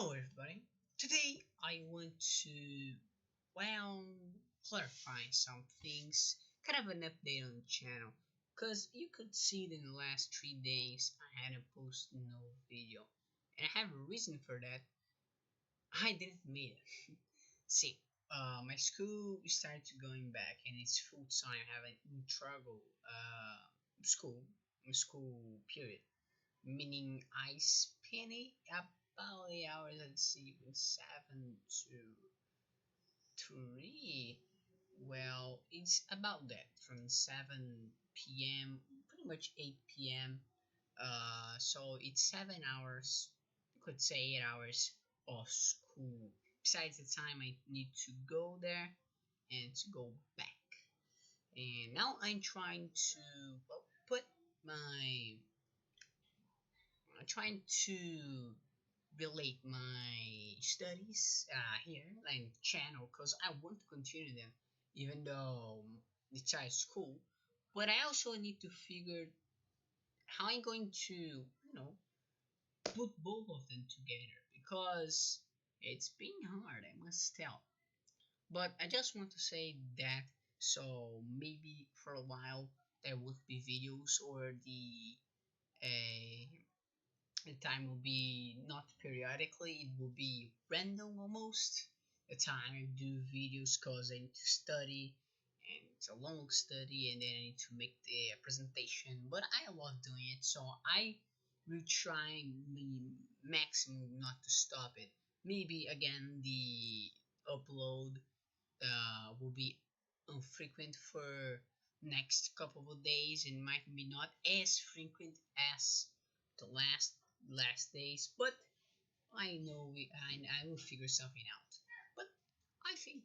Hello everybody. Today I want to clarify some things, kind of an update on the channel, cause you could see that in the last 3 days I had to post no video, and I have a reason for that. I didn't mean it. See, my school started to going back, and it's full time. I have an integral school school period, meaning I spend about the hours, let's see, from 7 to 3. Well, it's about that, from 7 p.m., pretty much 8 p.m. So it's 7 hours, you could say 8 hours of school, besides the time I need to go there and to go back. And now I'm trying to, well, put my trying to relate my studies here and channel, because I want to continue them even though it's at school. But I also need to figure how I'm going to, put both of them together, because it's been hard, I must tell. But I just want to say that, so maybe for a while there would be videos, or uh, the time will be not periodically, it will be random almost. The time I do videos, because I need to study, and it's a long study, and then I need to make the presentation. But I love doing it, so I will try the maximum not to stop it. Maybe again the upload will be infrequent for next couple of days, and might be not as frequent as the last days, but I know I will figure something out. But I think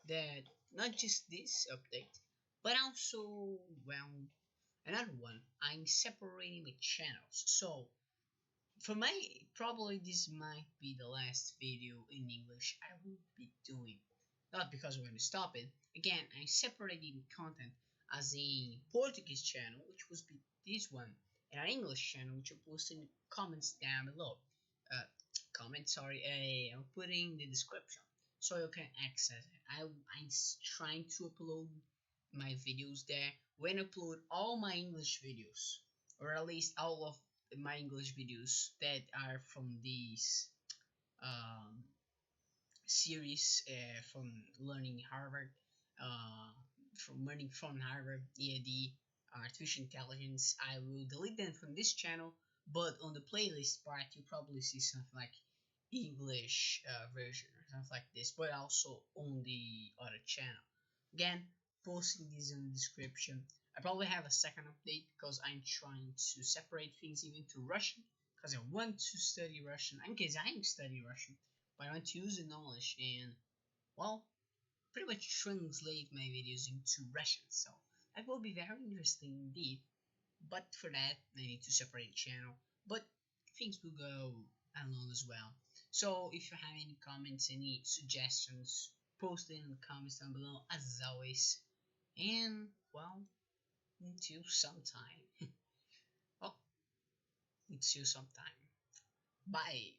that not just this update, but also, well, another one, I'm separating the channels. So for my, probably this might be the last video in English I will be doing. Not because I'm going to stop it. Again, I'm separating content as a Portuguese channel, which was be this one, and an English channel, which I'll post in the comments down below. Uh, I'll put in the description so you can access it. I'm trying to upload my videos there. When I upload all my English videos, or at least all of my English videos that are from these um, series, from learning Harvard, from learning from Harvard, EAD, artificial intelligence. I will delete them from this channel, but on the playlist part, you probably see something like English version or something like this, but also on the other channel. Again, posting this in the description. I probably have a second update, because I'm trying to separate things even to Russian, because I want to study Russian, in case I study Russian, but I want to use the knowledge and, well, pretty much translate my videos into Russian. So that will be very interesting indeed. But for that, I need to separate the channel. But things will go along as well. So if you have any comments, any suggestions, post it in the comments down below as always. And, well, until sometime. Oh, until sometime. Bye.